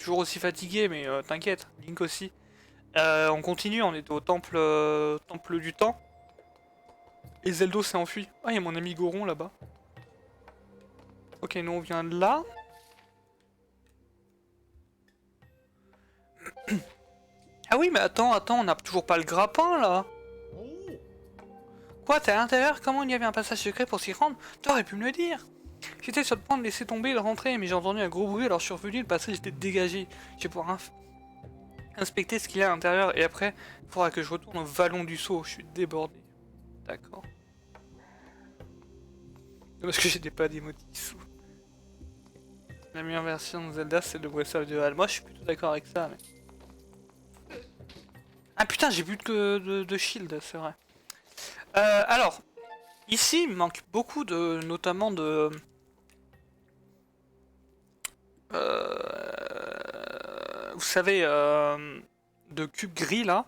Toujours aussi fatigué, mais t'inquiète, Link aussi. On continue, on était au temple, temple du temps. Et Zeldo s'est enfui. Ah, il y a mon ami Goron là-bas. Ok, nous on vient de là. Ah oui, mais attends, on n'a toujours pas le grappin là. Quoi, t'es à l'intérieur? Comment il y avait un passage secret pour s'y rendre? T'aurais pu me le dire. J'étais sur le point de laisser tomber et de rentrer, mais j'ai entendu un gros bruit alors je suis revenu, le passage était dégagé. Je vais pouvoir inspecter ce qu'il y a à l'intérieur et après, il faudra que je retourne au vallon du saut. Je suis débordé. D'accord. Parce que j'étais pas des motifs. La meilleure version de Zelda, c'est le Breath of the Wild. Moi, je suis plutôt d'accord avec ça, mais... Ah putain, j'ai plus de shield, c'est vrai. Alors, ici, il me manque beaucoup de... notamment de... vous savez, de cubes gris, là.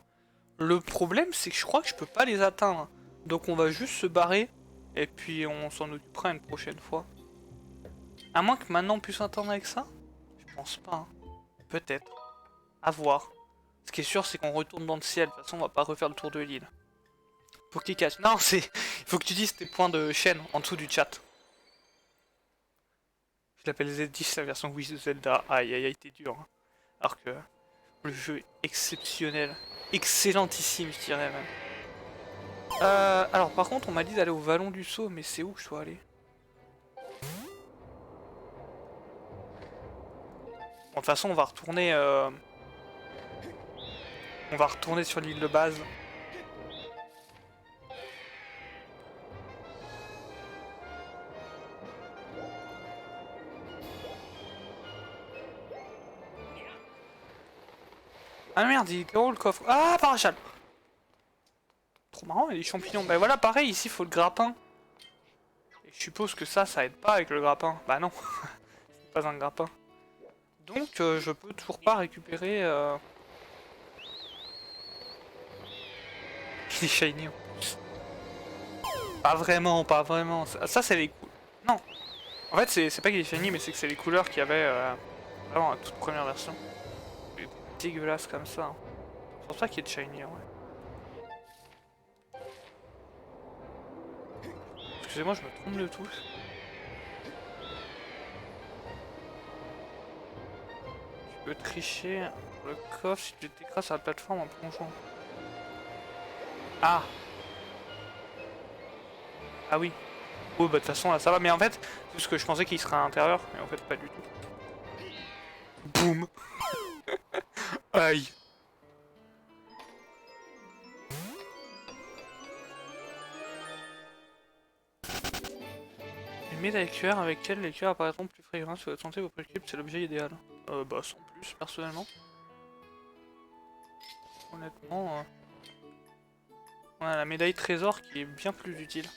Le problème, c'est que je crois que je peux pas les atteindre. Donc on va juste se barrer, et puis on s'en occupera une prochaine fois. À moins que maintenant on puisse attendre avec ça? Je pense pas, hein. Peut-être. À voir. Ce qui est sûr, c'est qu'on retourne dans le ciel. De toute façon, on va pas refaire le tour de l'île. Faut que tu casses. Non, c'est. Il faut que tu dises tes points de chaîne en dessous du chat. Je l'appelle Z10, la version Wii de Zelda. Aïe aïe aïe, t'es dur, hein. Alors que le jeu est exceptionnel. Excellentissime, je dirais même. Alors par contre, on m'a dit d'aller au vallon du saut, mais c'est où que je dois aller? Bon, de toute façon, on va retourner sur l'île de base. Ah merde, il est où le coffre? Ah, parachal! Trop marrant, il y a des champignons. Bah voilà, pareil, ici, il faut le grappin. Et je suppose que ça aide pas avec le grappin. Bah non, c'est pas un grappin. Donc, je peux toujours pas récupérer... Il est shiny. Pas vraiment, pas vraiment. Ça c'est les couleurs. Non. En fait, c'est pas qu'il est shiny, mais c'est que c'est les couleurs qu'il y avait vraiment à la toute première version. Il était dégueulasse comme ça, hein. C'est pour ça qu'il est shiny, ouais. Excusez-moi, je me trompe de touche. Tu peux tricher pour le coffre si tu t'écrases sur la plateforme en plongeant. Ah. Ah oui. Oh bah de toute façon là ça va, mais en fait, c'est parce que je pensais qu'il serait à l'intérieur, mais en fait pas du tout. Boum. Aïe. Une médaille cuir avec laquelle les cuirs apparaîtront plus fréquemment sur votre santé, votre équipe, c'est l'objet idéal. Bah sans plus, personnellement. Honnêtement, on a la médaille trésor qui est bien plus utile.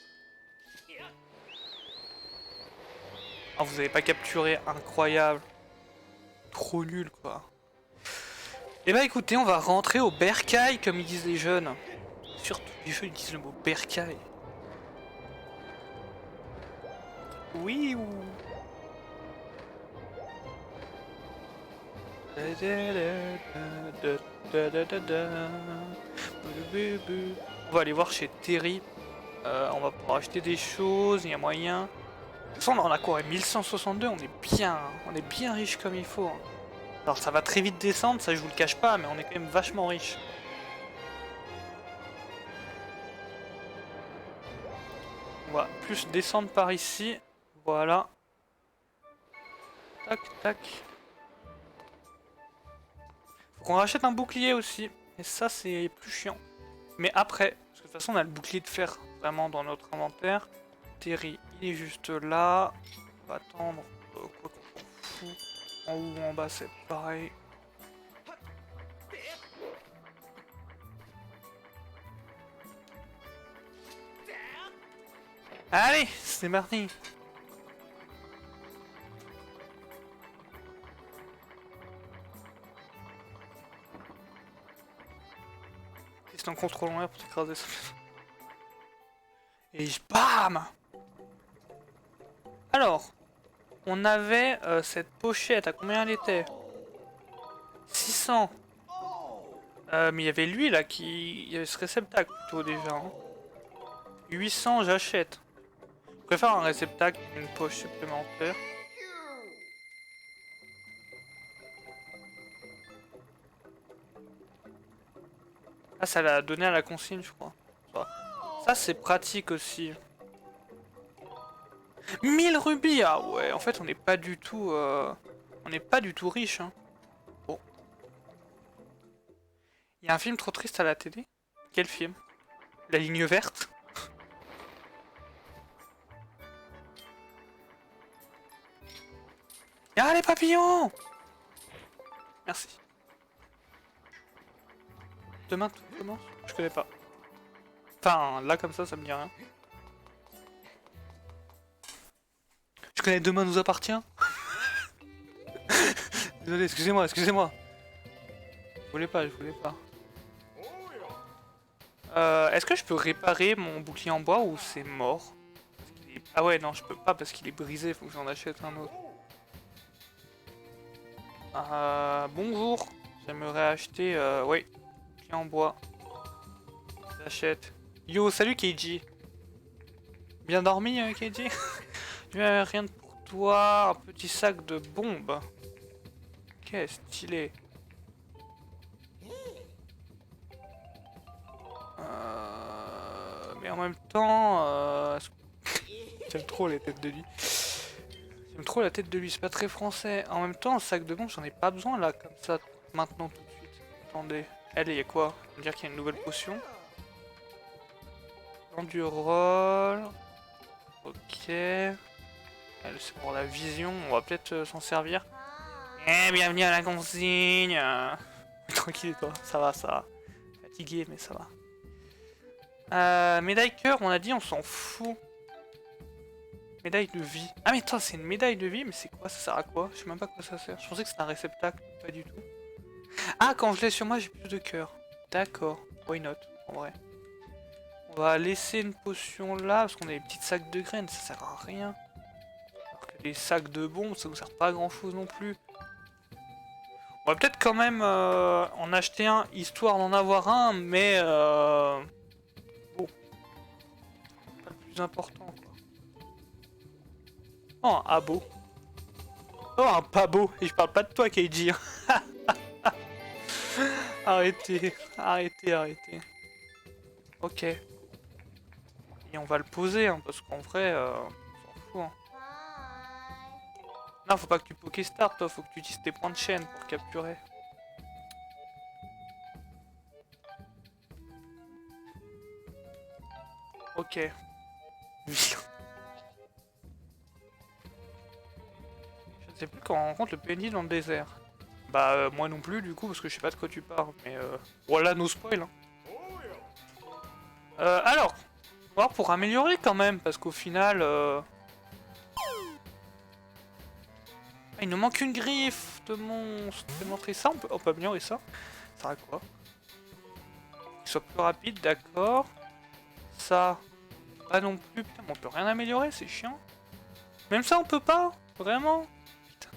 Ah, vous avez pas capturé, incroyable. Trop nul, quoi. Et bah écoutez, on va rentrer au bercail, comme ils disent les jeunes. Surtout les jeux, ils disent le mot bercail. Oui ou... On va aller voir chez Terry. On va pouvoir acheter des choses, il y a moyen. De toute façon, on a quoi? 1162, on est bien riche comme il faut, hein. Alors ça va très vite descendre, ça je vous le cache pas, mais on est quand même vachement riche. On va plus descendre par ici. Voilà. Tac, tac. Faut qu'on rachète un bouclier aussi. Et ça, c'est plus chiant. Mais après, parce que de toute façon, on a le bouclier de fer vraiment dans notre inventaire. Terry, il est juste là. On va attendre. Quoi qu'on s'en fout. En haut ou en bas, c'est pareil. Allez, c'est parti. C'est en contrôlant l'air pour t'écraser ça. Et bam. Alors, on avait cette pochette, à combien elle était? 600. Mais il y avait lui là qui... Il y avait ce réceptacle plutôt déjà. Hein. 800, j'achète. Je préfère un réceptacle qu'une poche supplémentaire. Ah, ça l'a donné à la consigne, je crois. Ça, c'est pratique aussi. 1000 rubis! Ah ouais, en fait, on n'est pas du tout... On n'est pas du tout riche. Hein. Bon. Il y a un film trop triste à la télé. Quel film? La ligne verte? Ah, les papillons! Merci. Demain, tout commence? Je connais pas. Enfin, là, comme ça me dit rien. Je connais Demain nous appartient. Désolé, excusez-moi, excusez-moi. Je voulais pas, je voulais pas. Est-ce que je peux réparer mon bouclier en bois ou c'est mort? Ah ouais, non, je peux pas parce qu'il est brisé, faut que j'en achète un autre. Bonjour, j'aimerais acheter, oui, bouclier en bois. J'achète. Yo, salut Keiji. Bien dormi, Keiji? Rien pour toi, un petit sac de bombes. Ok, stylé. Mais en même temps, j'aime trop les têtes de lit. J'aime trop la tête de lui, c'est pas très français. En même temps, un sac de bombes, j'en ai pas besoin là, comme ça, maintenant tout de suite. Attendez, elle, il y a quoi? On va dire qu'il y a une nouvelle potion. Endurol. Ok. Elle, c'est pour la vision, on va peut-être s'en servir. Eh, bienvenue à la consigne. Tranquille toi, ça va, ça va. Fatigué, mais ça va. Médaille cœur, on a dit, on s'en fout. Médaille de vie. Ah mais attends, c'est une médaille de vie, mais c'est quoi? Ça sert à quoi? Je sais même pas à quoi ça sert. Je pensais que c'était un réceptacle, pas du tout. Ah, quand je l'ai sur moi, j'ai plus de cœur. D'accord, why not, en vrai. On va laisser une potion là, parce qu'on a des petits sacs de graines, ça sert à rien. Alors que les sacs de bombes, ça nous sert pas à grand chose non plus. On va peut-être quand même en acheter un, histoire d'en avoir un, mais bon. Pas le plus important, quoi. Oh, un abo. Oh, un pas beau. Et je parle pas de toi, Keiji. Arrêtez, arrêtez, arrêtez. Ok. Et on va le poser, hein, parce qu'en vrai, on s'en fout. Hein. Non, faut pas que tu Pokéstart, toi. Faut que tu utilises tes points de chaîne pour capturer. Ok. Je ne sais plus quand on rencontre le PNJ dans le désert. Bah moi non plus du coup parce que je sais pas de quoi tu parles. Mais voilà no spoil. Hein. Alors, on va voir pour améliorer quand même parce qu'au final... il nous manque une griffe de monstre. Je vais montrer ça, on peut améliorer ça. Ça sert à quoi? Qu'il soit plus rapide, d'accord. Ça, pas non plus. Putain, mais on peut rien améliorer, c'est chiant. Même ça on peut pas? Vraiment? Putain.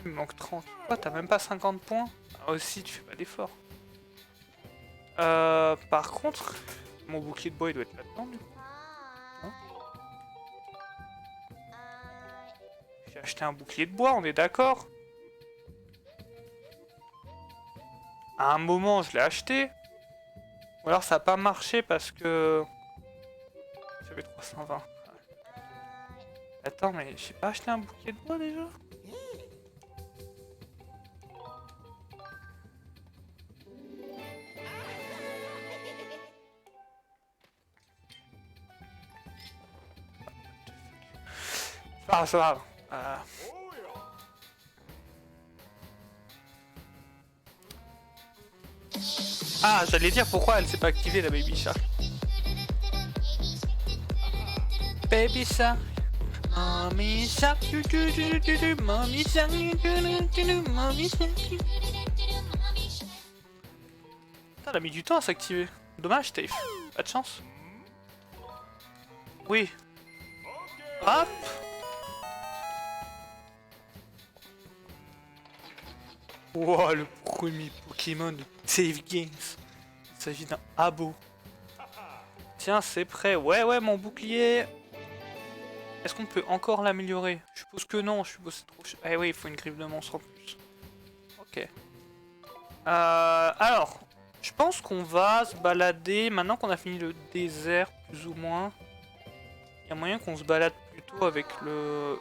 Il me manque 30. Quoi, t'as même pas 50 points? Ah aussi, tu fais pas d'effort. Par contre, mon bouclier de bois il doit être là-dedans du coup. Hein? J'ai acheté un bouclier de bois, on est d'accord? À un moment je l'ai acheté. Ou alors ça a pas marché parce que... J'avais 320. Attends mais j'ai pas acheté un bouclier de bois déjà? Ah ça va. Ah j'allais dire pourquoi elle s'est pas activée la Baby Shark. Baby Shark. Mommy Shark. Mommy Shark. Mommy Shark. Putain, elle a mis du temps à s'activer. Dommage, Steve. Pas de chance. Oui. Hop. Wow, le premier Pokémon de Save Games. Il s'agit d'un abo. Tiens, c'est prêt. Ouais, ouais, mon bouclier. Est-ce qu'on peut encore l'améliorer? Je suppose que non, je suppose que c'est trop cher. Eh oui, il faut une griffe de monstre en plus. Ok. Alors, je pense qu'on va se balader, maintenant qu'on a fini le désert, plus ou moins. Il y a moyen qu'on se balade plutôt avec le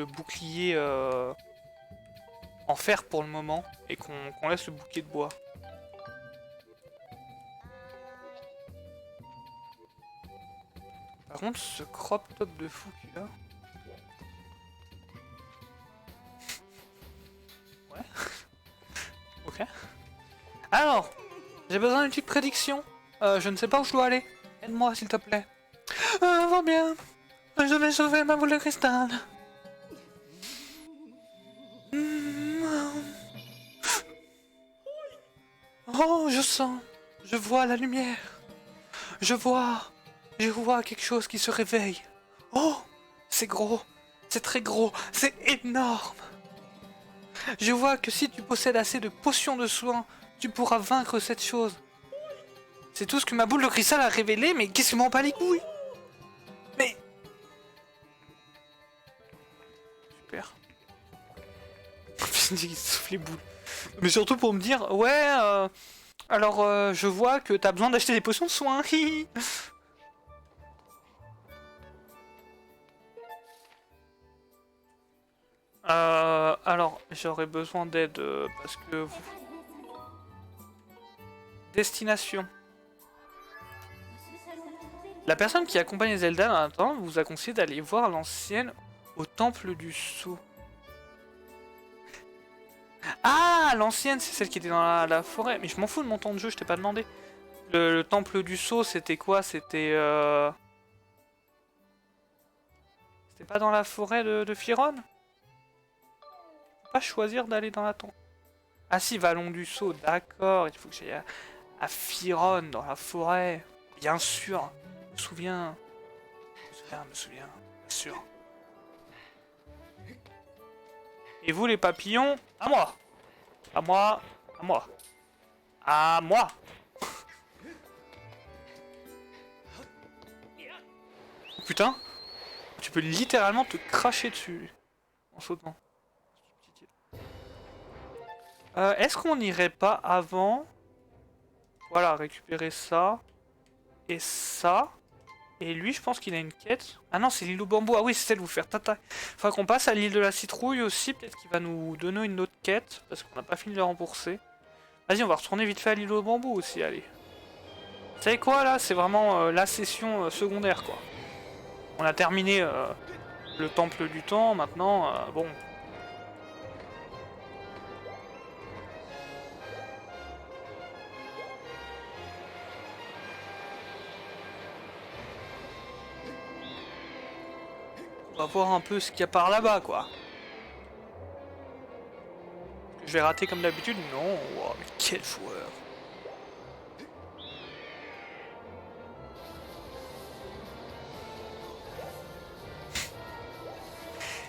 bouclier en fer pour le moment, et qu'on laisse le bouclier de bois. Par contre, ce crop top de fou qu'il a... Ouais. Ok. Alors, j'ai besoin d'une petite prédiction. Je ne sais pas où je dois aller. Aide-moi, s'il te plaît. Va bien. Je vais sauver ma boule de cristal. Oh, je sens. Je vois la lumière. Je vois quelque chose qui se réveille. Oh, c'est gros. C'est très gros. C'est énorme. Je vois que si tu possèdes assez de potions de soin, tu pourras vaincre cette chose. C'est tout ce que ma boule de cristal a révélé, mais qu'est-ce que m'en bat les couilles? Mais... Super. Il souffle les boules. Mais surtout pour me dire, ouais, alors je vois que t'as besoin d'acheter des potions de soin. Alors, j'aurais besoin d'aide parce que... Destination. La personne qui accompagne Zelda dans l'attente vous a conseillé d'aller voir l'ancienne au temple du sceau. Ah, l'ancienne, c'est celle qui était dans la forêt. Mais je m'en fous de mon temps de jeu, je t'ai pas demandé. Le temple du sceau, c'était quoi? C'était... C'était pas dans la forêt de Firon? Faut pas choisir d'aller dans la tombe. Ah si, Vallon du Sceau, d'accord. Il faut que j'aille à Firon, dans la forêt. Bien sûr. Je me souviens. Je me souviens. Bien sûr. Et vous, les papillons? À moi. À moi. À moi. À moi. Putain. Tu peux littéralement te cracher dessus. En sautant. Est-ce qu'on n'irait pas avant? Voilà, récupérer ça. Et ça. Et lui, je pense qu'il a une quête. Ah non, c'est l'île au bambou. Ah oui, c'est celle où vous faire tata. Faudra qu'on passe à l'île de la citrouille aussi. Peut-être qu'il va nous donner une autre quête. Parce qu'on n'a pas fini de la rembourser. Vas-y, on va retourner vite fait à l'île au bambou aussi, allez. Vous savez quoi, là? C'est vraiment la session secondaire, quoi. On a terminé le temple du temps. Maintenant, bon... On va voir un peu ce qu'il y a par là-bas, quoi. Je vais rater comme d'habitude? Non, wow, mais quel joueur.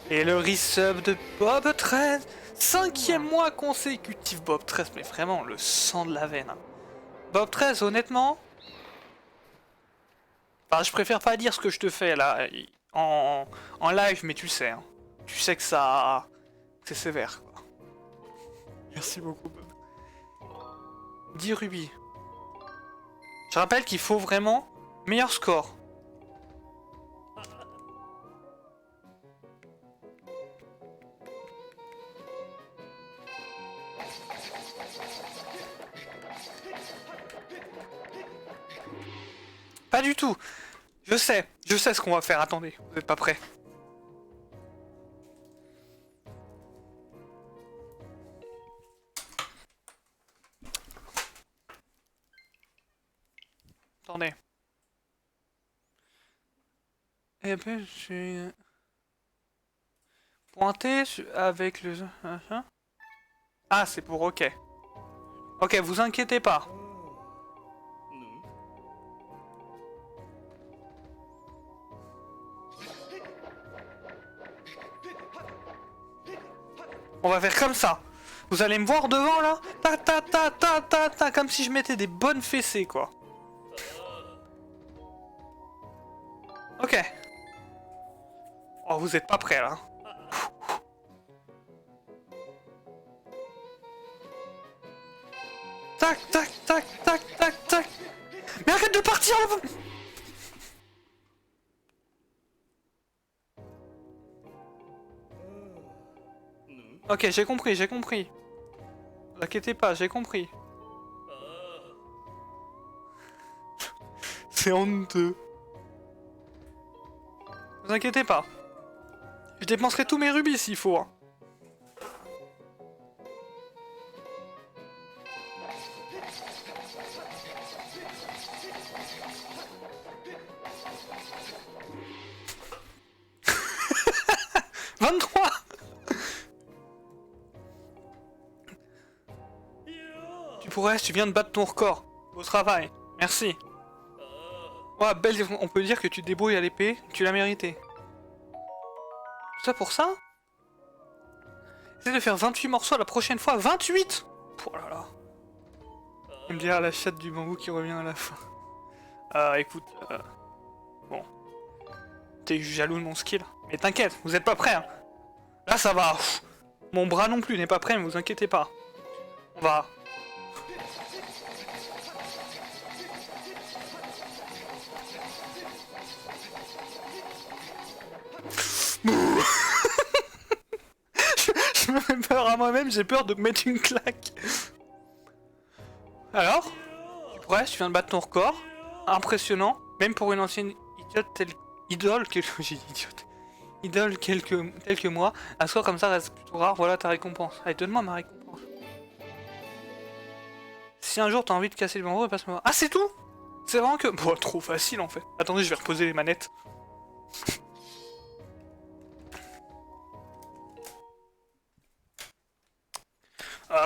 Et le resub de Bob 13, 5e mois consécutif Bob 13, mais vraiment le sang de la veine. Hein. Bob 13, honnêtement, enfin, je préfère pas dire ce que je te fais là en live, mais tu sais, hein. Tu sais que ça, c'est sévère quoi. Merci beaucoup Bob. 10 rubis. Je rappelle qu'il faut vraiment meilleur score. Pas du tout. Je sais ce qu'on va faire. Attendez, vous n'êtes pas prêts. Attendez. Et puis, je pointer avec le... Ah, c'est pour OK. OK, vous inquiétez pas. On va faire comme ça. Vous allez me voir devant là, ta ta ta ta ta ta, comme si je mettais des bonnes fessées quoi. Ok. Oh, vous êtes pas prêts là. Tac, tac, tac, tac, tac, tac. Mais arrête de partir là. Ok, j'ai compris, j'ai compris. Ne vous inquiétez pas, j'ai compris. C'est honteux. Ne vous inquiétez pas. Je dépenserai tous mes rubis s'il faut. Hein. « 23 ! Tu pourrais, tu viens de battre ton record. Beau travail. Merci. Ouais, belle, on peut dire que tu te débrouilles à l'épée, tu l'as mérité. Tout ça pour ça? Essaye de faire 28 morceaux la prochaine fois. 28! Oh là là. Il me dira la chatte du bambou qui revient à la fin. Écoute, bon. T'es jaloux de mon skill. Mais t'inquiète, vous êtes pas prêts. Hein. Là ça va. Mon bras non plus n'est pas prêt, mais vous inquiétez pas. On va... Je me fais peur à moi-même, j'ai peur de me mettre une claque. Alors, tu pourrais, tu viens de battre ton record. Impressionnant, même pour une ancienne idiote telle... Idole, j'ai dit idiote. Idole telle que moi. Un score comme ça reste plutôt rare, voilà ta récompense. Allez, donne-moi ma récompense. Si un jour t'as envie de casser le bambou, passe-moi. Ah, c'est tout? C'est vraiment que... Bon, trop facile en fait. Attendez, je vais reposer les manettes.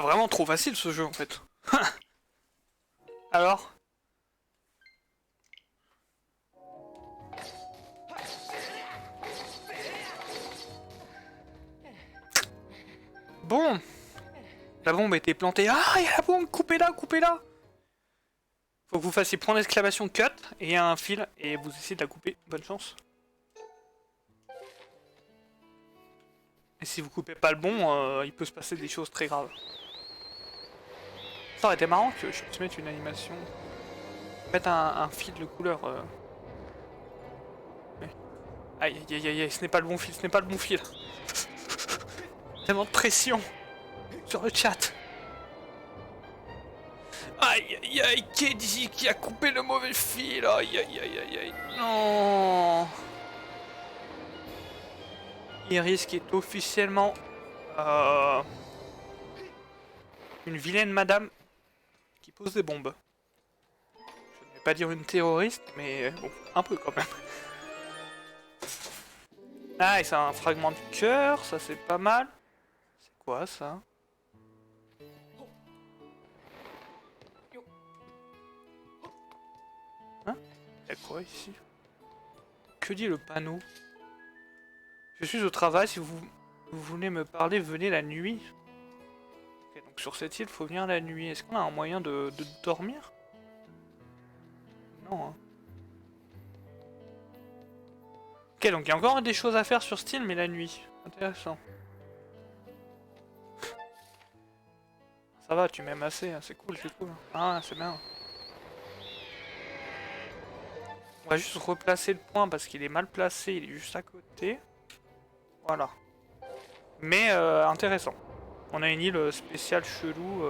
Vraiment trop facile ce jeu en fait. Alors? Bon. La bombe a été plantée. Ah, il y a la bombe, coupez-la, coupez-la. Faut que vous fassiez point d'exclamation cut et un fil et vous essayez de la couper. Bonne chance. Et si vous coupez pas le bon, il peut se passer des choses très graves. Ça aurait été marrant que je puisse mettre une animation. Mettre un fil de couleur. Ouais. Aïe aïe aïe aïe, ce n'est pas le bon fil, ce n'est pas le bon fil. Tellement de pression sur le chat. Aïe aïe aïe, Keiji qui a coupé le mauvais fil. Aïe aïe aïe aïe aïe. Non. Iris qui est officiellement une vilaine madame qui pose des bombes. Je ne vais pas dire une terroriste, mais bon, un peu quand même. Ah, et c'est un fragment de cœur, ça c'est pas mal. C'est quoi ça? Hein? Y'a quoi ici? Que dit le panneau? Je suis au travail, si vous voulez me parler, venez la nuit. Ok, donc sur cette île, faut venir la nuit. Est-ce qu'on a un moyen de dormir? Non, hein. Ok, donc il y a encore des choses à faire sur cette île, mais la nuit. Intéressant. Ça va, tu m'aimes assez, hein. C'est cool, c'est cool. Ah, c'est bien. On va juste replacer le point parce qu'il est mal placé, il est juste à côté. Voilà. Mais intéressant. On a une île spéciale chelou.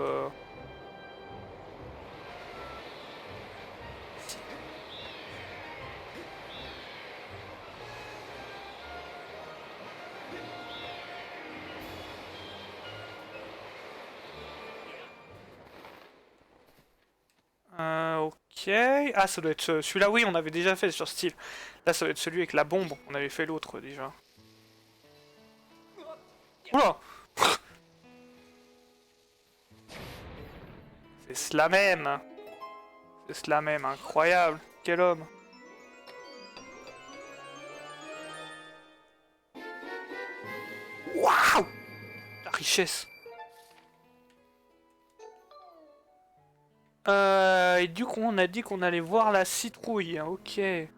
Ok. Ah, ça doit être celui-là, oui, on avait déjà fait sur style. Là, ça doit être celui avec la bombe. On avait fait l'autre déjà. Oula! C'est cela même! C'est cela même, incroyable! Quel homme! Waouh! richesse. Et du coup, on a dit qu'on allait voir la citrouille. Ok. Et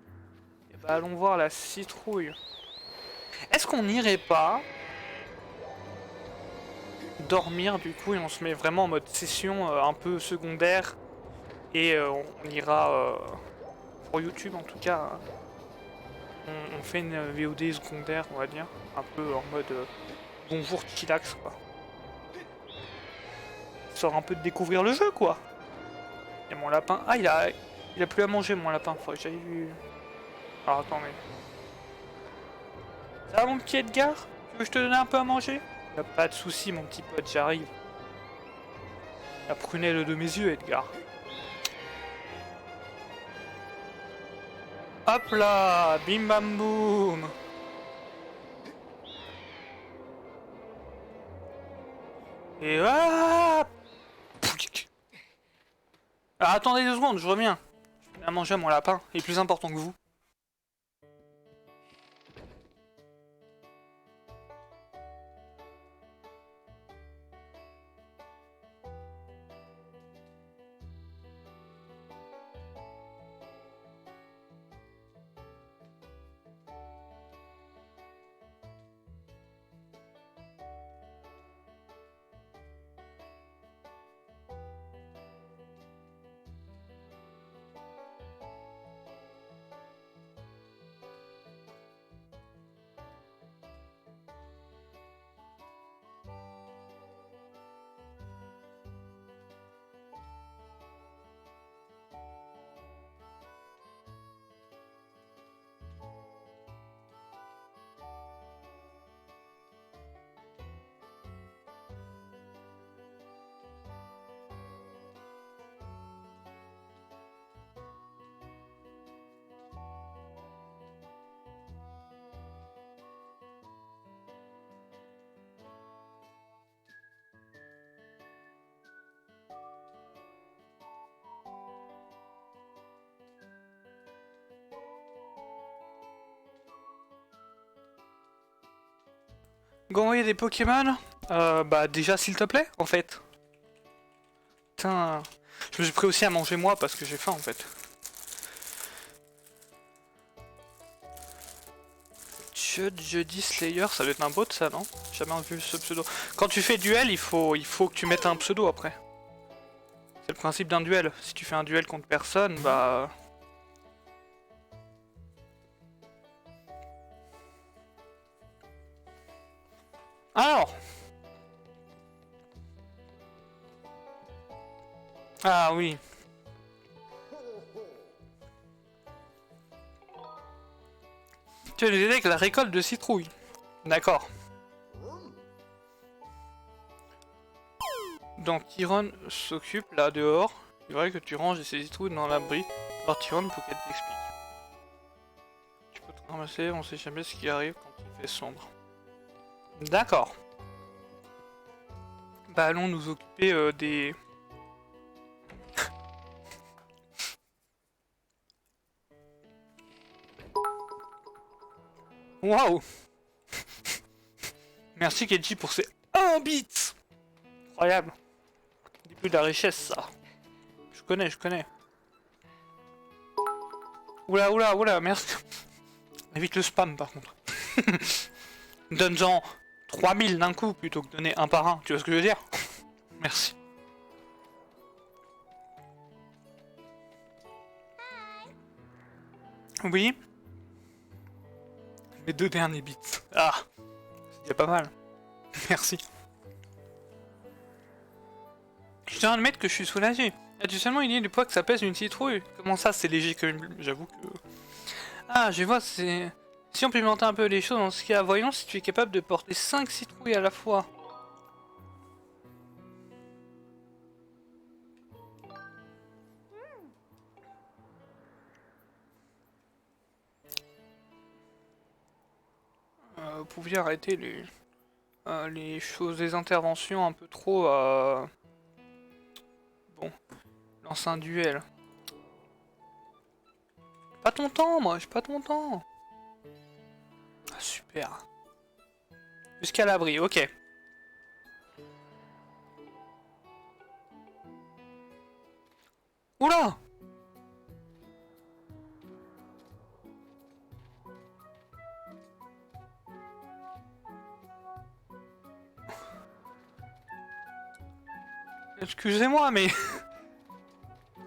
bah, allons voir la citrouille. Est-ce qu'on n'irait pas dormir du coup et on se met vraiment en mode session un peu secondaire et on ira pour YouTube en tout cas. On fait une VOD secondaire, on va dire, un peu en mode bonjour chillax quoi. Histoire un peu de découvrir le jeu quoi. Et mon lapin. Ah, il a plus à manger mon lapin. Faut que j'aille vu. Alors attendez. Ça va mon petit Edgar? Tu veux que je te donne un peu à manger? Y'a pas de soucis mon petit pote, j'arrive. La prunelle de mes yeux Edgar. Hop là, bim bam boum. Et hop. Alors attendez 2 secondes, je reviens. Je vais à manger à mon lapin, il est plus important que vous. Envoyer des Pokémon? Bah déjà s'il te plaît, en fait. Putain, je me suis pris aussi à manger moi parce que j'ai faim en fait. Jeudi Slayer, ça doit être un bot ça non? J'ai jamais vu ce pseudo. Quand tu fais duel, il faut que tu mettes un pseudo après. C'est le principe d'un duel. Si tu fais un duel contre personne, bah... Alors! Ah oui. Tu vas nous aider avec la récolte de citrouilles. D'accord. Donc Tyrone s'occupe là dehors. Il faudrait que tu ranges ces citrouilles dans l'abri. Alors Tyrone pour qu'elle t'explique. Tu peux te ramasser, on sait jamais ce qui arrive quand il fait sombre. D'accord. Bah allons nous occuper des... Waouh. Merci Kenji pour ces 1 bit. Incroyable. Début de la richesse ça. Je connais. Oula, merci. Évite le spam par contre. Donne-en 3000 d'un coup plutôt que donner un par un, tu vois ce que je veux dire? Merci. Oui. Mes 2 derniers bits. Ah, c'est pas mal. Merci. Je tiens à admettre que je suis soulagé. As-tu seulement une idée du poids que ça pèse une citrouille? Comment ça, c'est léger que une... J'avoue que... Ah, je vois, c'est... Si on peut inventer un peu les choses dans ce cas, voyons si tu es capable de porter 5 citrouilles à la fois. Vous pouviez arrêter les choses, les interventions un peu trop... Bon, lance un duel. Pas ton temps, moi, j'ai pas ton temps. Ah, super. Jusqu'à l'abri, ok. Oula! Excusez-moi, mais...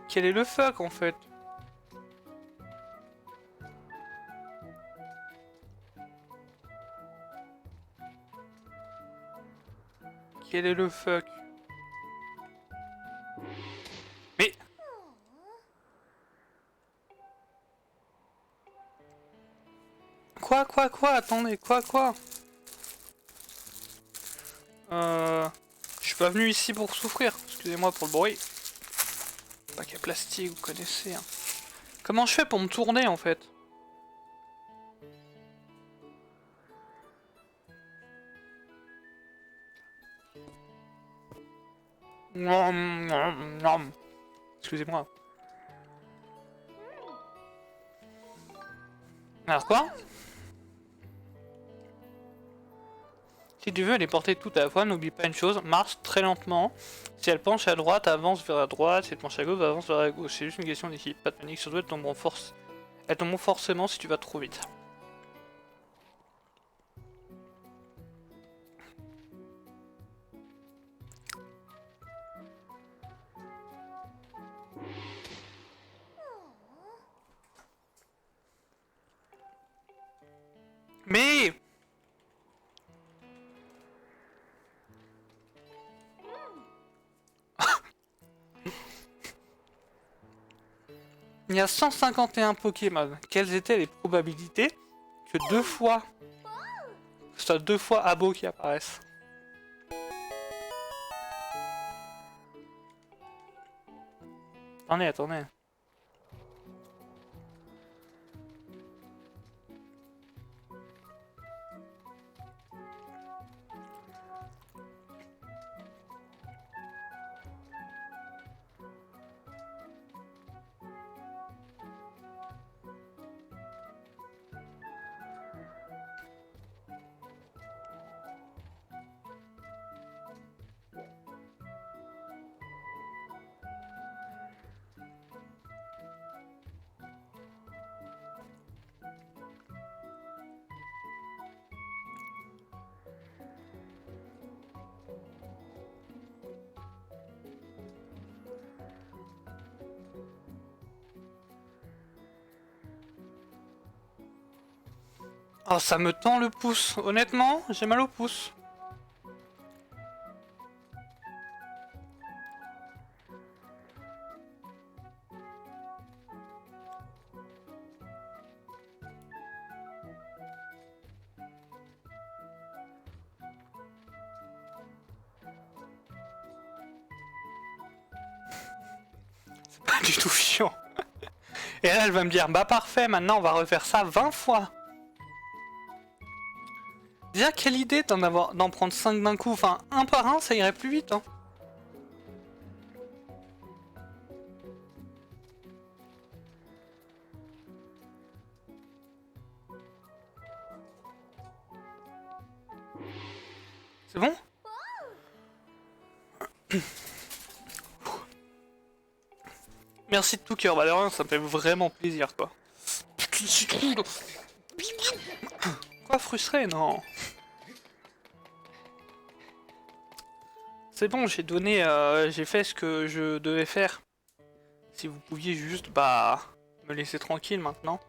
Quel est le fuck, en fait? Quel est le fuck? Mais... Quoi? Attendez, quoi? Je suis pas venu ici pour souffrir. Excusez-moi pour le bruit. Paquet plastique, vous connaissez. Hein. Comment je fais pour me tourner, en fait? Excusez-moi. Alors quoi? Si tu veux les porter tout à la fois, n'oublie pas une chose, marche très lentement. Si elle penche à droite, avance vers la droite. Si elle penche à gauche, avance vers la gauche. C'est juste une question d'équipe, pas de panique. Surtout, elles tomberont forcément si tu vas trop vite. Mais... Il y a 151 Pokémon. Quelles étaient les probabilités que deux fois... ce soit deux fois Abo qui apparaissent? Attendez. Oh, ça me tend le pouce. Honnêtement, j'ai mal au pouce. C'est pas du tout chiant. Et là, elle va me dire, bah parfait, maintenant on va refaire ça 20 fois. Déjà, quelle idée d'en prendre 5 d'un coup. Enfin, un par un, ça irait plus vite, hein. C'est bon? Merci de tout cœur, Valérien, ça me fait vraiment plaisir, quoi. Quoi, frustré? Non. C'est bon, j'ai donné, j'ai fait ce que je devais faire. Si vous pouviez juste, bah, me laisser tranquille maintenant.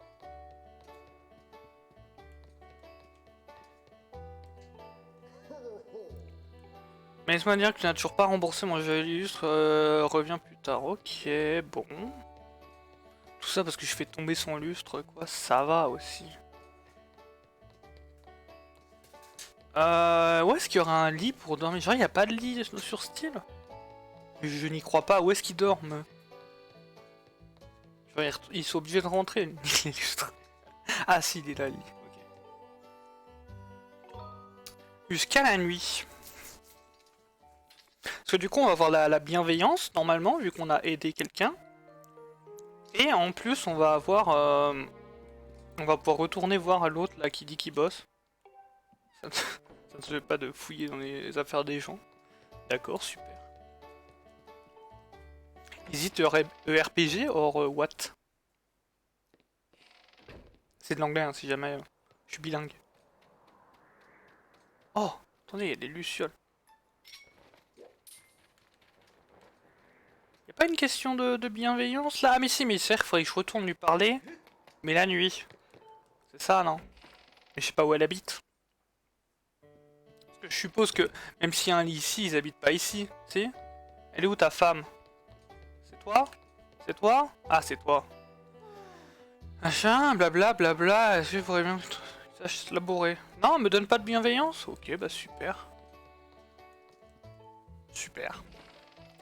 Mais laisse-moi dire que tu n'as toujours pas remboursé mon jeu illustre, reviens plus tard. Ok, bon. Tout ça parce que je fais tomber son lustre, quoi, ça va aussi. Où est-ce qu'il y aura un lit pour dormir? Genre, il n'y a pas de lit sur Steel? Je n'y crois pas, où est-ce qu'ils dorment? Genre, ils sont obligés de rentrer, les lustres. Ah si, il est là, le lit. Ok. Jusqu'à la nuit. Parce que du coup, on va avoir la bienveillance, normalement, vu qu'on a aidé quelqu'un. Et en plus, on va avoir... on va pouvoir retourner voir l'autre, là, qui dit qu'il bosse. Ça ne se fait pas de fouiller dans les affaires des gens. D'accord, super. Is it RPG or what? C'est de l'anglais hein, si jamais je suis bilingue. Oh, attendez, il y a des lucioles. Y a pas une question de bienveillance là? Ah mais si, mais certes, faudrait que je retourne lui parler. Mais la nuit. C'est ça, non? Mais je sais pas où elle habite. Parce que je suppose que, même s'il y a un lit ici, ils habitent pas ici. Si? Elle est où ta femme? C'est toi? C'est toi? Ah, c'est toi. Machin, blabla, blabla, est-ce que je pourrais bien que tu saches labourer? Non, me donne pas de bienveillance? Ok, bah super. Super.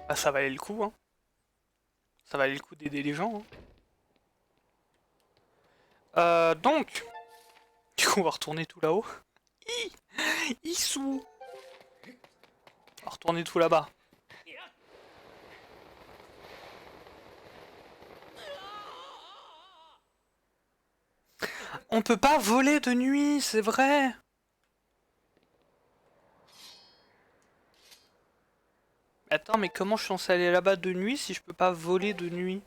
Bah ça valait le coup, hein. Ça valait le coup d'aider les gens, hein. Donc... Du coup, on va retourner tout là-haut. Issou. On va retourner tout là-bas. On peut pas voler de nuit, c'est vrai. Attends, mais comment je suis censé aller là-bas de nuit si je peux pas voler de nuit?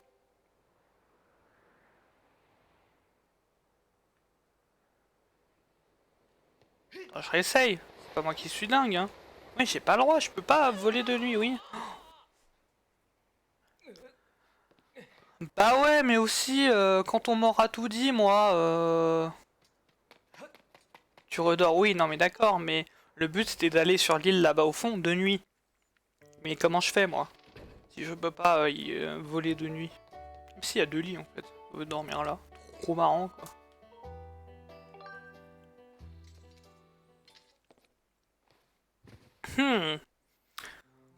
Ah, je réessaye. C'est pas moi qui suis dingue, hein. Oui, j'ai pas le droit, je peux pas voler de nuit, oui. Bah ouais, mais aussi, quand on m'aura tout dit, moi, tu redors. Oui, non mais d'accord, mais le but c'était d'aller sur l'île là-bas au fond, de nuit. Mais comment je fais, moi? Si je peux pas voler de nuit. Même s'il y a deux lits, en fait. On veut dormir là. Trop marrant, quoi. Hmm.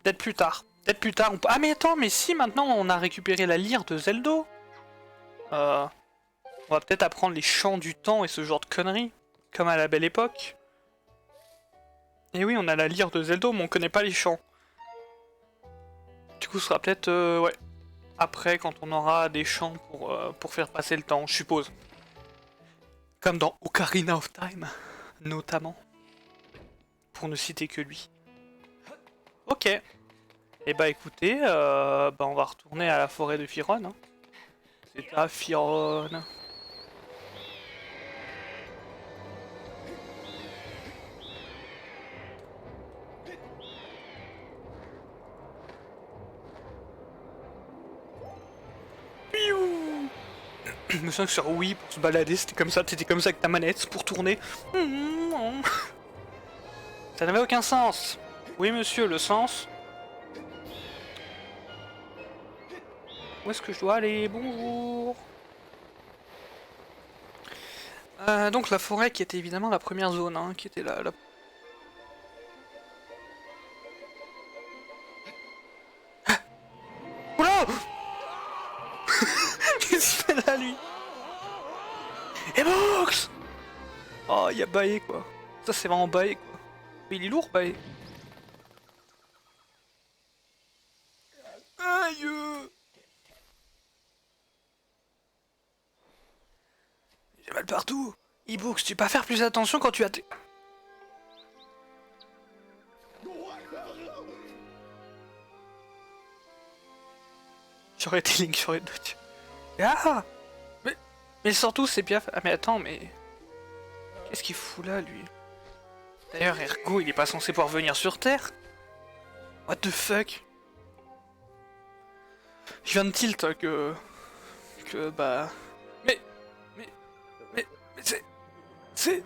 Peut-être plus tard. Peut-être plus tard. Ah mais attends, mais si maintenant on a récupéré la lyre de Zeldo. Euh, on va peut-être apprendre les chants du temps et ce genre de conneries. Comme à la belle époque. Et oui, on a la lyre de Zeldo, mais on connaît pas les chants. Du coup, ce sera peut-être... ouais. Après, quand on aura des chants pour faire passer le temps, je suppose. Comme dans Ocarina of Time, notamment. Pour ne citer que lui. Ok. Et bah écoutez, bah on va retourner à la forêt de Firon. Hein. C'est à Firon. Piou. Je me souviens que sur Wii, pour se balader, c'était comme ça, t'étais comme ça avec ta manette pour tourner. Ça n'avait aucun sens. Oui monsieur, le sens. Où est-ce que je dois aller? Bonjour. Donc la forêt qui était évidemment la première zone, hein, qui était la... Oula. Qu'est-ce qu'il fait là, lui? Et box. Oh, il a baillé, quoi. Ça, c'est vraiment baillé, quoi. Mais il est lourd, baillé. Aïe. J'ai mal partout. E-books, tu peux pas faire plus attention quand tu as... J'aurais été Link, j'aurais été... Ah. Mais surtout, c'est bien... Ah mais attends, mais... Qu'est-ce qu'il fout là, lui? D'ailleurs, Ergo, il est pas censé pouvoir venir sur Terre. What the fuck? Je viens de tilt que bah... Mais... Mais c'est... C'est...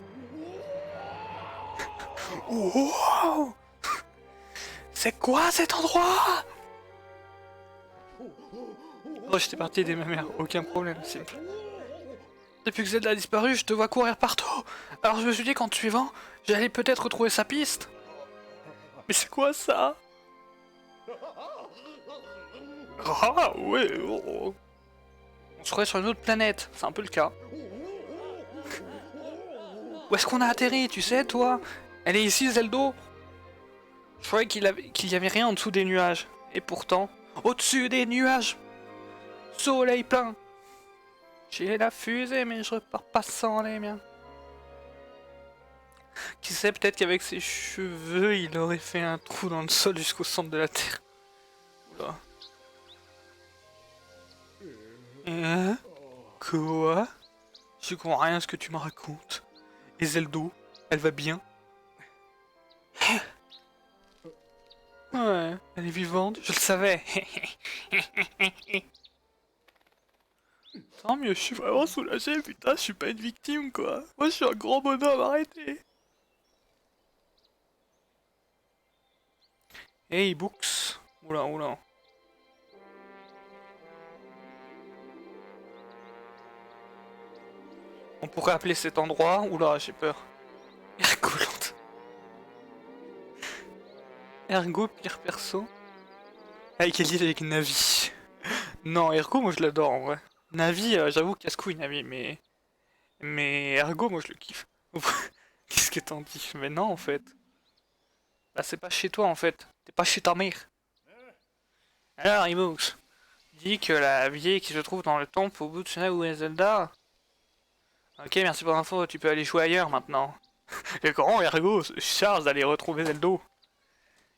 Wow. C'est quoi cet endroit? Oh, j'étais parti aider ma mère, aucun problème, simple. Depuis que Zelda a disparu, je te vois courir partout. Alors je me suis dit qu'en te suivant, j'allais peut-être retrouver sa piste. Mais c'est quoi ça? Ah ouais, oh. On serait sur une autre planète, c'est un peu le cas. Où est-ce qu'on a atterri, tu sais, toi? Elle est ici, Zeldo? Je croyais qu'il y avait rien en dessous des nuages. Et pourtant, au-dessus des nuages, soleil plein. J'ai la fusée, mais je repars pas sans les miens. Qui sait, peut-être qu'avec ses cheveux, il aurait fait un trou dans le sol jusqu'au centre de la Terre. Oula. Hein? Quoi? Je comprends rien à ce que tu me racontes. Et Zeldo, elle va bien? Ouais, elle est vivante, je le savais. Tant mieux, je suis vraiment soulagé, putain, je suis pas une victime quoi. Moi je suis un grand bonhomme, arrêtez. Hey, Books. Oula, oula. On pourrait appeler cet endroit. Oula, j'ai peur. Ergolante. Ergo, pire perso. Avec quel deal avec Navi? Non, Ergo, moi je l'adore en vrai. Navi, j'avoue, casse-couille Navi, mais. Mais Ergo, moi je le kiffe. Qu'est-ce que t'en dis? Mais non, en fait. Bah, c'est pas chez toi en fait. T'es pas chez ta mère. Alors, Imox, dis que la vieille qui se trouve dans le temple au bout de Shana ou Zelda. Ok, merci pour l'info, tu peux aller jouer ailleurs maintenant. Le grand Ergo se charge d'aller retrouver Zeldo.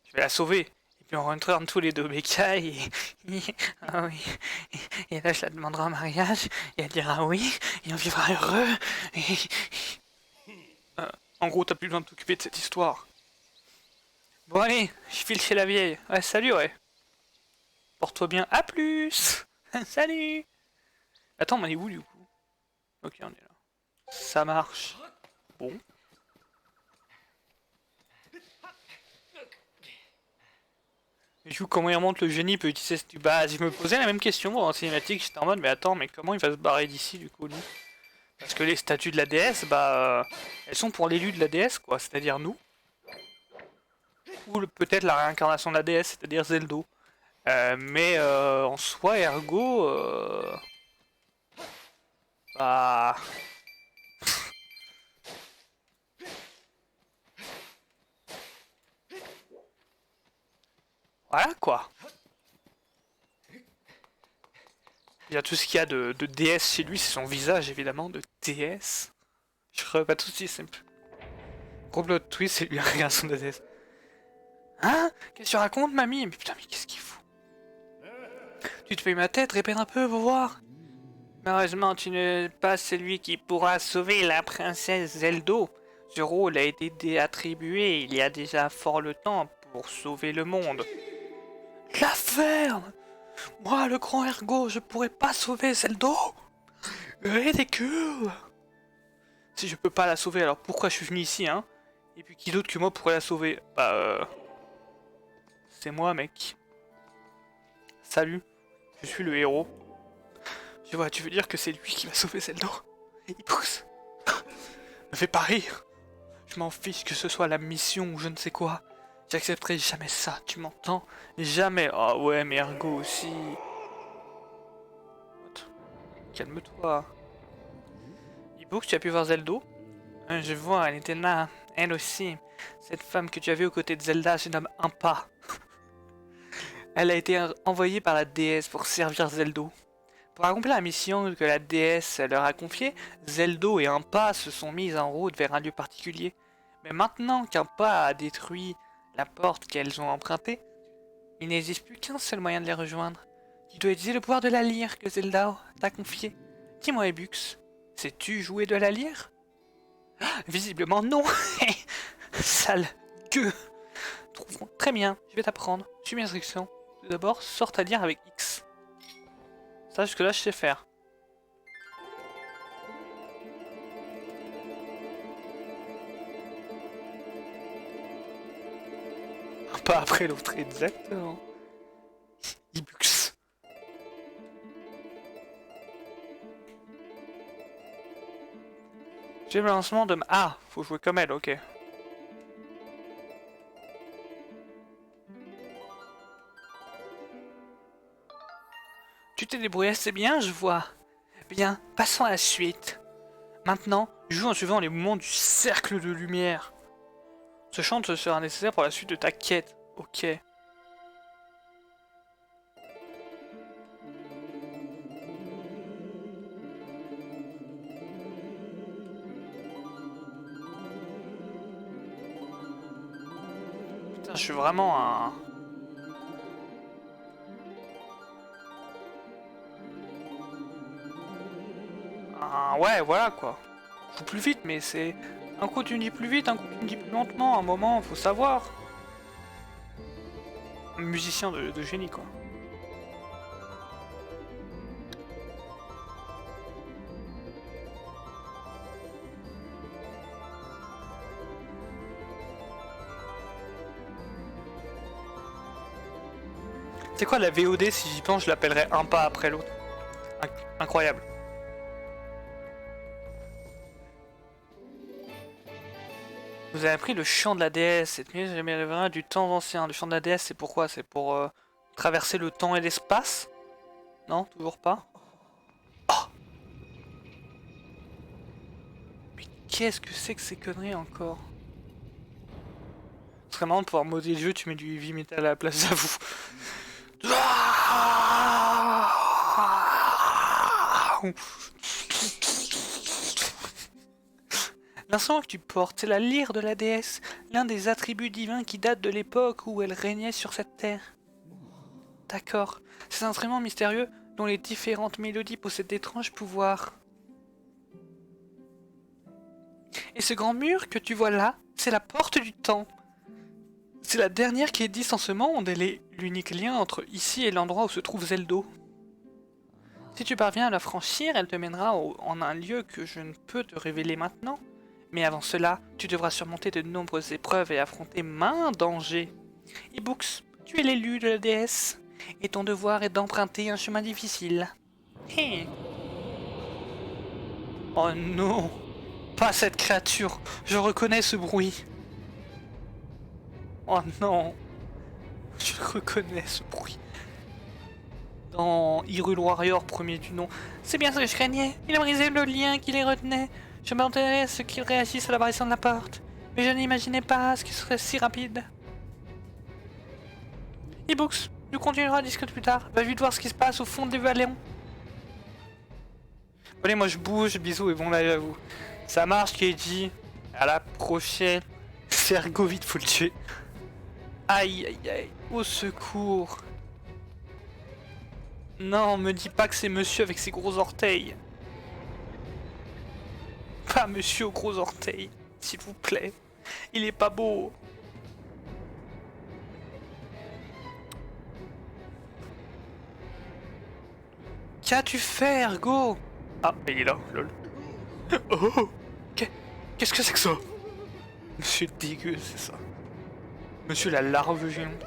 Je vais la sauver. Et puis on rentrera tous les deux bécailles et... ah oui. Et là je la demanderai en mariage et elle dira oui et on vivra heureux. Et... en gros t'as plus besoin de t'occuper de cette histoire. Bon allez, je file chez la vieille. Ouais salut ouais. Porte-toi bien, à plus. Salut. Attends, on est où du coup? Ok on est là. Ça marche. Bon. Et du coup, comment il remonte le génie peut utiliser cette... Bah, je me posais la même question en cinématique, j'étais en mode, mais attends, mais comment il va se barrer d'ici du coup, lui? Parce que les statues de la déesse, bah, elles sont pour l'élu de la déesse, quoi, c'est-à-dire nous. Ou peut-être la réincarnation de la déesse, c'est-à-dire Zeldo. Mais en soi, ergo, bah... Voilà, quoi. Il y a tout ce qu'il y a de déesse chez lui, c'est son visage, évidemment, de déesse. Je ferai pas tout de suite, c'est... Gros plot twist, c'est lui la réincarnation de la déesse. Hein? Qu'est-ce que tu racontes, mamie? Mais putain, mais qu'est-ce qu'il fout? Tu te fais ma tête, répète un peu, va voir. Malheureusement, tu n'es pas celui qui pourra sauver la princesse Zeldo. Ce rôle a été attribué il y a déjà fort le temps pour sauver le monde. La ferme! Moi, le grand Ergo, je pourrais pas sauver Zeldo? Ridicule! Si je peux pas la sauver, alors pourquoi je suis venu ici, hein? Et puis qui d'autre que moi pourrait la sauver? Bah, c'est moi, mec. Salut, je suis le héros. Je vois, tu veux dire que c'est lui qui va sauver Zelda? Il pousse. Me fais pas rire. Je m'en fiche que ce soit la mission ou je ne sais quoi. J'accepterai jamais ça, tu m'entends? Jamais. Ah ouais, mais Ergo aussi. Calme-toi. Ibook, tu as pu voir Zelda? Je vois, elle était là. Elle aussi. Cette femme que tu as vue aux côtés de Zelda se nomme Impa. Elle a été envoyée par la déesse pour servir Zelda. Pour accomplir la mission que la déesse leur a confiée, Zeldo et Impa se sont mis en route vers un lieu particulier. Mais maintenant qu'Impa a détruit la porte qu'elles ont empruntée, il n'existe plus qu'un seul moyen de les rejoindre. Tu dois utiliser le pouvoir de la lyre que Zelda t'a confié. Dis-moi, Ebux, sais-tu jouer de la lyre? Visiblement non. Sale gueux. Très bien, je vais t'apprendre. Suis mes instructions. Tout d'abord, sors ta lyre avec X. Ça, jusque là, je sais faire. Pas après l'autre, exactement. Ibux. J'ai le lancement de... Ah, faut jouer comme elle, ok. Tu t'es débrouillé assez bien, je vois. Bien, passons à la suite. Maintenant, joue en suivant les mouvements du cercle de lumière. Ce chant te sera nécessaire pour la suite de ta quête. Ok. Putain, je suis vraiment un... Enfin ouais, voilà quoi. Joue plus vite, mais c'est... Un coup tu me dis plus vite, un coup tu me dis plus lentement, à un moment, faut savoir. Un musicien de génie quoi. C'est quoi la VOD, si j'y pense, je l'appellerais un pas après l'autre. Incroyable. Vous avez appris le chant de la déesse. Cette musique revient du temps ancien. Le chant de la déesse, c'est pourquoi? C'est pour traverser le temps et l'espace? Non, toujours pas. Oh, mais qu'est-ce que c'est que ces conneries encore? Ce serait marrant de pouvoir modder le jeu, tu mets du heavy metal à la place à vous. L'instrument que tu portes, c'est la lyre de la déesse, l'un des attributs divins qui datent de l'époque où elle régnait sur cette terre. D'accord. Ces instruments mystérieux dont les différentes mélodies possèdent d'étranges pouvoirs. Et ce grand mur que tu vois là, c'est la porte du temps. C'est la dernière qui existe en ce monde, elle est l'unique lien entre ici et l'endroit où se trouve Zeldo. Si tu parviens à la franchir, elle te mènera en un lieu que je ne peux te révéler maintenant. Mais avant cela, tu devras surmonter de nombreuses épreuves et affronter maints dangers. Ibooks, tu es l'élu de la déesse, et ton devoir est d'emprunter un chemin difficile. Hey. Oh non, pas cette créature, je reconnais ce bruit. Oh non, je reconnais ce bruit. Dans Hyrule Warrior, premier du nom. C'est bien ce que je craignais, il a brisé le lien qui les retenait. Je m'attendais à ce qu'ils réagissent à l'apparition de la porte, mais je n'imaginais pas ce qui serait si rapide. Ebooks, nous continuerons à discuter plus tard. Va vite voir ce qui se passe au fond des vallons. Allez, moi je bouge, bisous et bon live à vous. Ça marche, Keiji. À la prochaine. C'est Ergo, vite, faut le tuer. Aïe, aïe, aïe. Au secours. Non, me dis pas que c'est monsieur avec ses gros orteils. Pas monsieur aux gros orteils, s'il vous plaît. Il est pas beau. Qu'as-tu fait, Ergo? Ah, il est là, lol. Oh, qu'est-ce que c'est que ça? Monsieur dégueu, c'est ça. Monsieur la larve géante.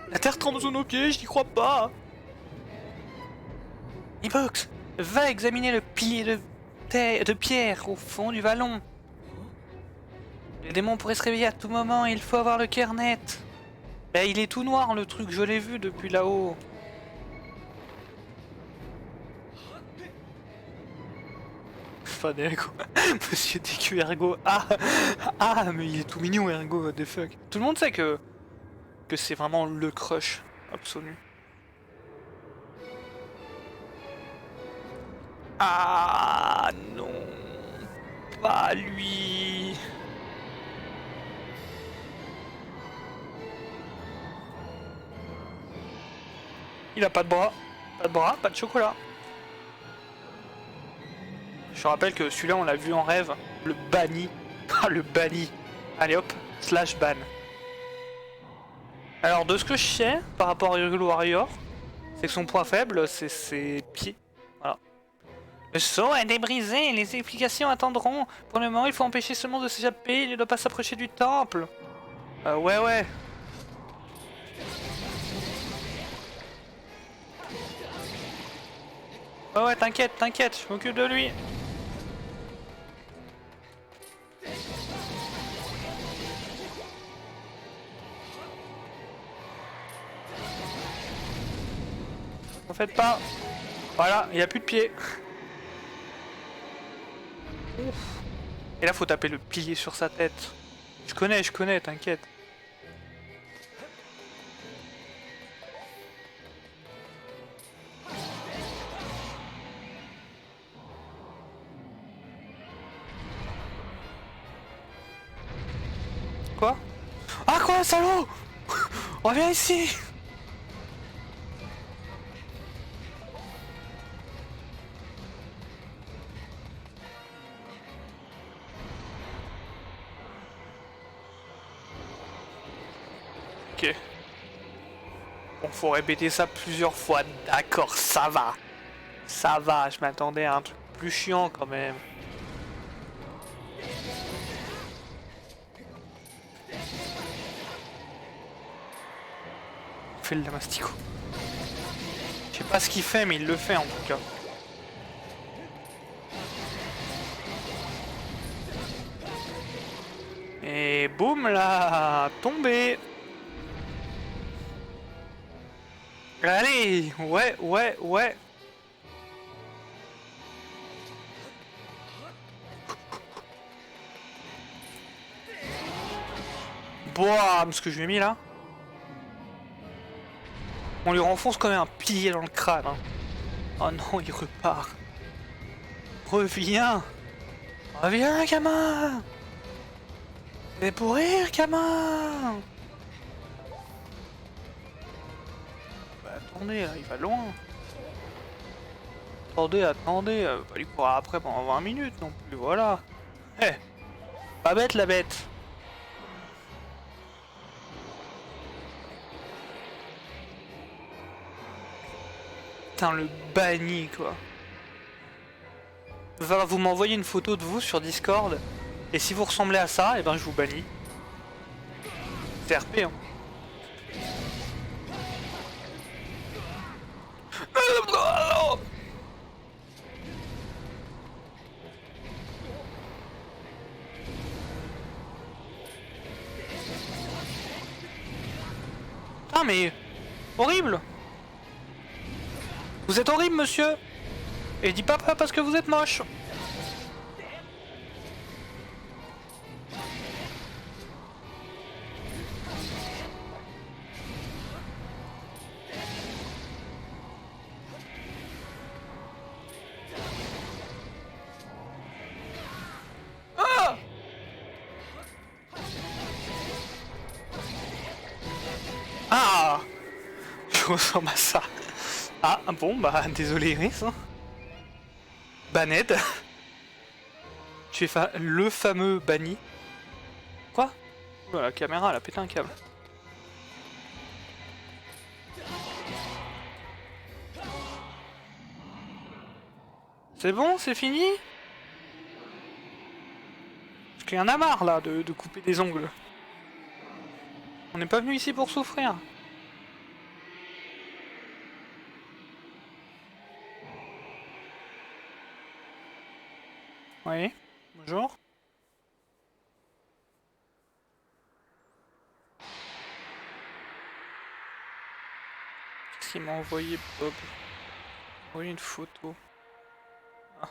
La terre tremble sous nos pieds, j'y crois pas. Ibox, va examiner le pilier de pierre au fond du vallon. Les démons pourraient se réveiller à tout moment et il faut avoir le cœur net. Bah, il est tout noir le truc, je l'ai vu depuis là-haut. Enfin, Ergo. Monsieur DQ Ergo. Ah, mais il est tout mignon Ergo, what the fuck. Tout le monde sait que c'est vraiment le crush absolu. Ah non, pas lui. Il a pas de bras, pas de chocolat. Je rappelle que celui-là on l'a vu en rêve, le banni. Ah le banni. Allez hop, slash ban. Alors de ce que je sais par rapport à Hyrule Warrior, c'est que son point faible c'est ses pieds. Voilà. Le saut a été brisé, les explications attendront. Pour le moment il faut empêcher ce monstre de s'échapper, il ne doit pas s'approcher du temple. Ouais. Ouais, t'inquiète, je m'occupe de lui. En fait pas. Voilà, il n'y a plus de pied. Et là faut taper le pilier sur sa tête. Je connais, t'inquiète. Quoi? Ah quoi, salaud? Reviens ici. Ok. Bon, faut répéter ça plusieurs fois. D'accord, ça va. Ça va, je m'attendais à un truc plus chiant quand même. On fait le Damastico. Je sais pas ce qu'il fait, mais il le fait en tout cas. Et boum là, tombé. Allez, ouais, ouais, ouais. Boum, ce que je lui ai mis là. On lui renfonce quand même un pilier dans le crâne. Hein. Oh non, il repart. Reviens. Reviens, gamin. C'est pour rire, gamin. Bah, attendez, là, il va loin. Attendez, attendez, pas lui courir après pendant 20 minutes non plus, voilà. Eh, pas bête la bête. Putain, le banni quoi. Va falloir vous m'envoyer une photo de vous sur Discord. Et si vous ressemblez à ça, et ben je vous bannis. C'est RP hein. Ah mais... Horrible. Vous êtes horrible monsieur. Et dis pas parce que vous êtes moche. Ah, ah, je ressemble à ça. Ah bon bah désolé Iris. Hein. Baned. Tu es le fameux banni. Quoi? Oula, la caméra elle a pété un câble. C'est bon, c'est fini? Parce qu'il y en a marre là de couper des ongles. On n'est pas venu ici pour souffrir. Oui, bonjour. Qu'est-ce qu'il m'a envoyé Bob? Il m'a envoyé une photo. Ah.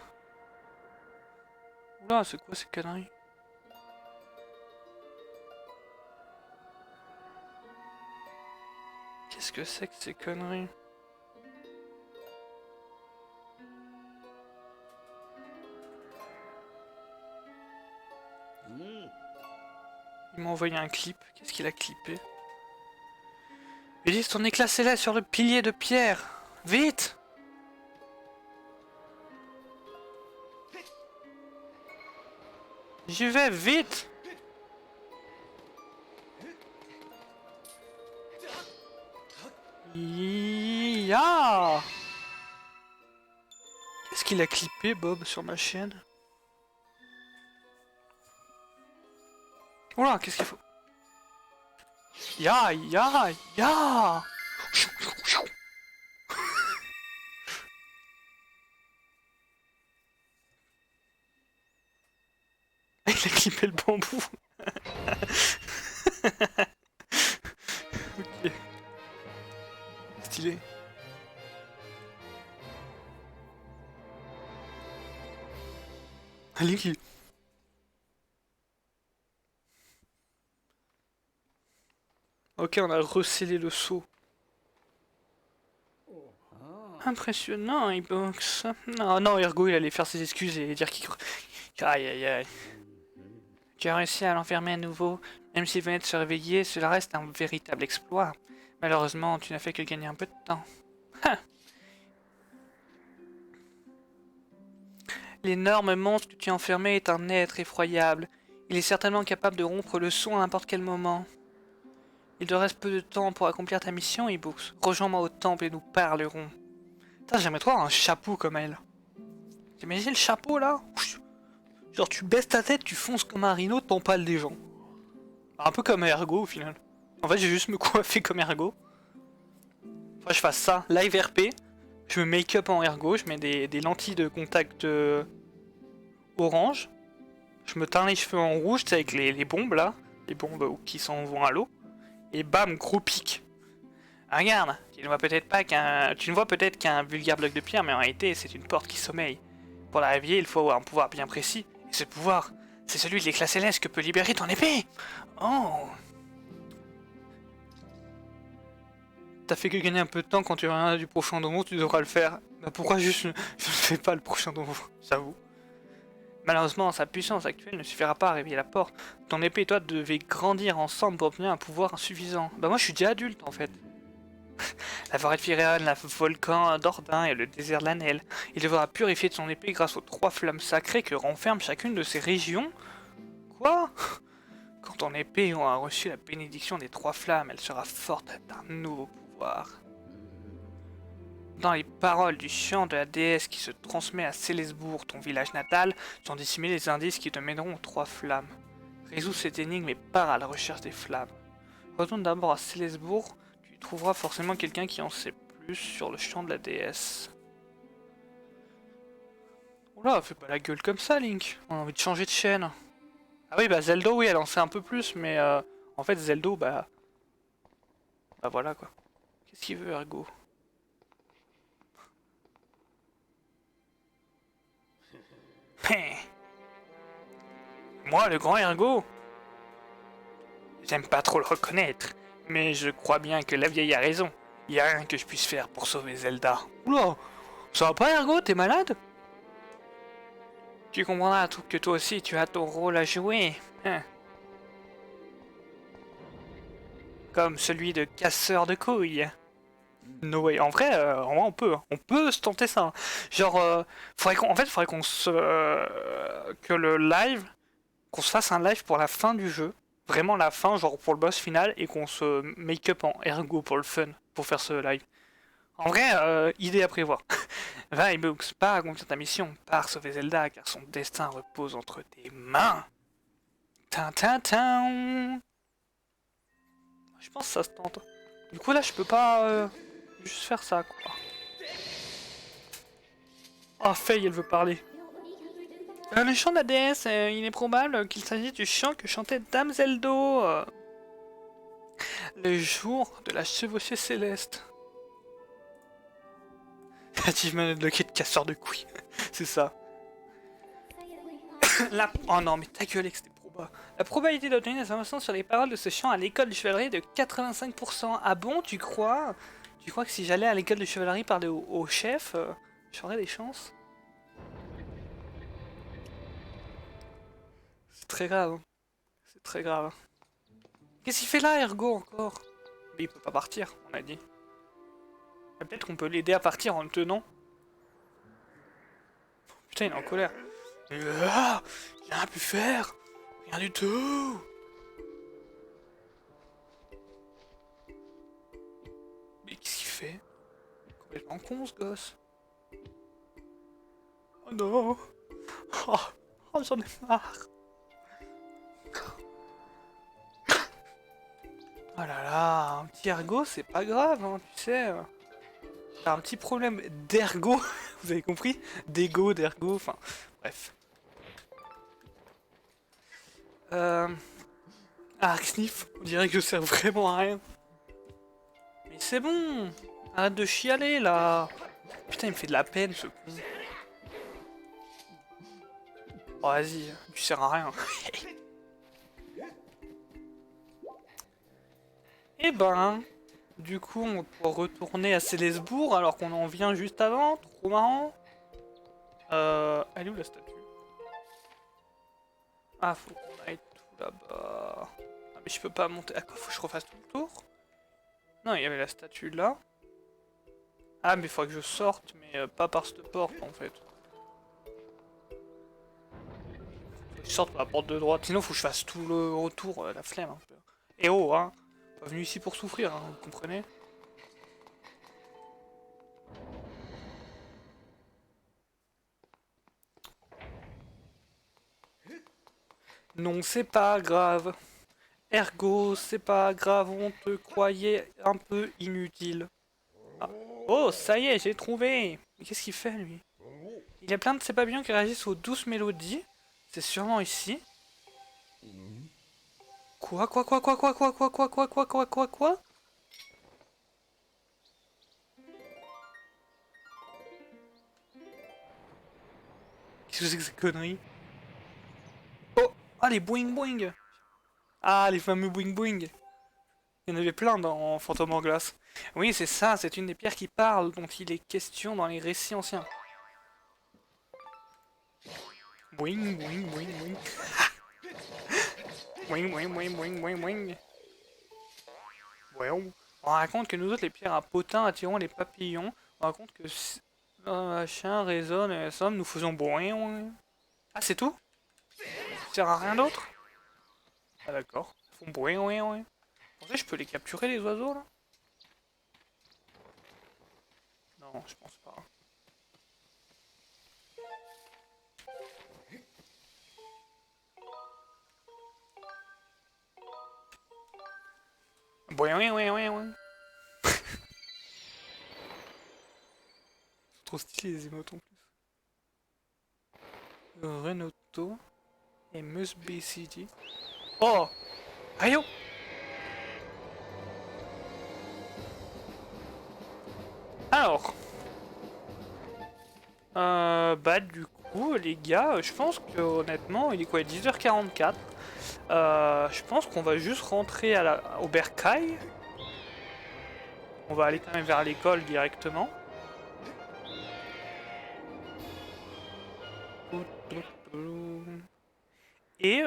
Oula, c'est quoi ces conneries? Qu'est-ce que c'est que ces conneries? Il m'a envoyé un clip. Qu'est-ce qu'il a clippé? Utilise ton éclat céleste sur le pilier de pierre. Vite! J'y vais, vite! Ya! Qu'est-ce qu'il a clippé, Bob, sur ma chaîne? Oula, qu'est-ce qu'il faut? Ya, ya, ya! Il a clippé le bambou. Ok. Stylé. Allez. Ok, on a recellé le saut. Impressionnant, Ibox. Non, non, Ergo, il allait faire ses excuses et dire qu'il... Aïe, aïe, aïe. Tu as réussi à l'enfermer à nouveau. Même s'il venait de se réveiller, cela reste un véritable exploit. Malheureusement, tu n'as fait que gagner un peu de temps. L'énorme monstre que tu as enfermé est un être effroyable. Il est certainement capable de rompre le son à n'importe quel moment. Il te reste peu de temps pour accomplir ta mission, Ibux. Rejoins-moi au temple et nous parlerons. Putain, j'aimerais trop avoir un chapeau comme elle. T'imagines le chapeau là? Genre tu baisses ta tête, tu fonces comme un rhino, t'empales des gens. Un peu comme Ergo au final. En fait j'ai juste me coiffer comme Ergo. Faut que je fasse ça, live RP. Je me make-up en Ergo, je mets des lentilles de contact orange. Je me teins les cheveux en rouge, tu sais, avec les bombes là. Les bombes qui s'en vont à l'eau. Et bam, gros pic. Ah, regarde, tu ne vois peut-être qu'un vulgaire bloc de pierre, mais en réalité c'est une porte qui sommeille. Pour la réveiller, il faut avoir un pouvoir bien précis. Et ce pouvoir, c'est celui de l'éclat céleste que peut libérer ton épée. Oh. T'as fait que gagner un peu de temps quand tu reviendras du prochain domo, tu devras le faire. Bah pourquoi juste je ne fais pas le prochain domo, j'avoue. Malheureusement, sa puissance actuelle ne suffira pas à réveiller la porte. Ton épée et toi devez grandir ensemble pour obtenir un pouvoir insuffisant. Bah moi je suis déjà adulte en fait. La forêt de Firéon, la volcan d'Ordin et le désert de l'Anel. Il devra purifier de son épée grâce aux 3 flammes sacrées que renferme chacune de ces régions. Quoi? Quand ton épée aura reçu la bénédiction des 3 flammes, elle sera forte d'un nouveau pouvoir. Dans les paroles du chant de la déesse qui se transmet à Célesbourg, ton village natal, sont dissimulés les indices qui te mèneront aux 3 flammes. Résous cette énigme et pars à la recherche des flammes. Retourne d'abord à Célesbourg, tu y trouveras forcément quelqu'un qui en sait plus sur le chant de la déesse. Oula, fais pas la gueule comme ça, Link. On a envie de changer de chaîne. Ah oui, bah Zelda, oui, elle en sait un peu plus, mais en fait, Zelda, bah voilà quoi. Qu'est-ce qu'il veut, Ergo? Moi, le grand Ergo? J'aime pas trop le reconnaître, mais je crois bien que la vieille a raison. Y a rien que je puisse faire pour sauver Zelda. Oula, ça va pas, Ergo? T'es malade? Tu comprendras que toi aussi tu as ton rôle à jouer. Hein. Comme celui de casseur de couilles. No way. En vrai, on peut. Hein. On peut se tenter ça. Hein. Genre, faudrait qu'on se... que le live... Qu'on se fasse un live pour la fin du jeu. Vraiment la fin, genre pour le boss final. Et qu'on se make-up en ergo pour le fun. Pour faire ce live. En vrai, idée à prévoir. Va, Ibux, pars accomplir ta mission. Pars sauver Zelda, car son destin repose entre tes mains. Tintin. Je pense que ça se tente. Du coup, là, je peux pas juste faire ça, quoi. Ah, Faye, elle veut parler. Le chant de la déesse, il est probable qu'il s'agit du chant que chantait Dame Zeldo le jour de la chevauchée céleste. Achievement débloqué de casseur de couilles. C'est ça. Oh non, mais ta gueule, c'était proba. La probabilité d'obtenir des informations sur les paroles de ce chant à l'école de chevalerie est de 85%. Ah bon, tu crois? Tu crois que si j'allais à l'école de chevalerie parler au chef, j'aurais des chances? C'est très grave. Hein. C'est très grave. Qu'est-ce qu'il fait là, Ergo, encore? Mais il peut pas partir, on a dit. Peut-être qu'on peut l'aider à partir en le tenant. Putain, il est en colère. Il a rien pu faire. Rien du tout. Mais qu'est-ce qu'il fait? Complètement con, ce gosse. Oh non. Oh j'en ai marre. Oh là là, un petit ergo, c'est pas grave, hein, tu sais. T'as un petit problème d'ergo, vous avez compris? D'ego, d'ergo, enfin, bref. Arc Sniff, on dirait que je sers vraiment à rien. Mais c'est bon, arrête de chialer là. Putain, il me fait de la peine ce con. Oh vas-y, tu sers à rien. Et ben, du coup, on peut retourner à Célesbourg alors qu'on en vient juste avant. Trop marrant. Elle est où la statue? Ah, faut qu'on aille tout là-bas. Ah, mais je peux pas monter. Ah, quoi, faut que je refasse tout le tour? Non, il y avait la statue là. Ah, mais il faudrait que je sorte, mais pas par cette porte en fait. Faut que je sorte par la porte de droite. Sinon, faut que je fasse tout le retour, la flemme un peu. Et oh, hein. Pas venu ici pour souffrir, hein, vous comprenez? Non, c'est pas grave. Ergo, c'est pas grave, on te croyait un peu inutile. Ah. Oh, ça y est, j'ai trouvé! Mais qu'est-ce qu'il fait, lui? Il y a plein de ces papillons qui réagissent aux douces mélodies. C'est sûrement ici. Quoi? Qu'est-ce que c'est que ces conneries? Oh! Ah, les boing boing! Ah, les fameux boing boing! Il y en avait plein dans Fantôme en glace. Oui, c'est ça, c'est une des pierres qui parlent, dont il est question dans les récits anciens. Boing, boing, boing, boing. Boing, boing, boing, boing, boing, boing. Ouais, on raconte que nous autres, les pierres à potins attirons les papillons. On raconte que si un machin résonne et somme, nous faisons boing, boing. Ah, c'est tout? Ça sert à rien d'autre? Ah, d'accord. Ils font boing, boing, boing. En vrai, je peux les capturer, les oiseaux, là? Non, je pense pas. Boing, boing, boing, boing, boing. C'est trop stylé, les émotes en plus. Renoto et Must Be City. Oh! Aïe! Oh. Alors, bah du coup les gars, je pense que honnêtement, il est quoi, 10h44. Je pense qu'on va juste rentrer au bercail. On va aller quand même vers l'école directement. Et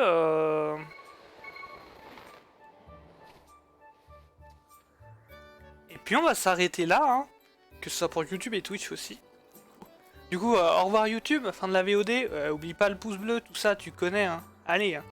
puis on va s'arrêter là, hein. Que ce soit pour YouTube et Twitch aussi. Du coup, au revoir YouTube, fin de la VOD. Oublie pas le pouce bleu, tout ça, tu connais, hein. Allez, hein.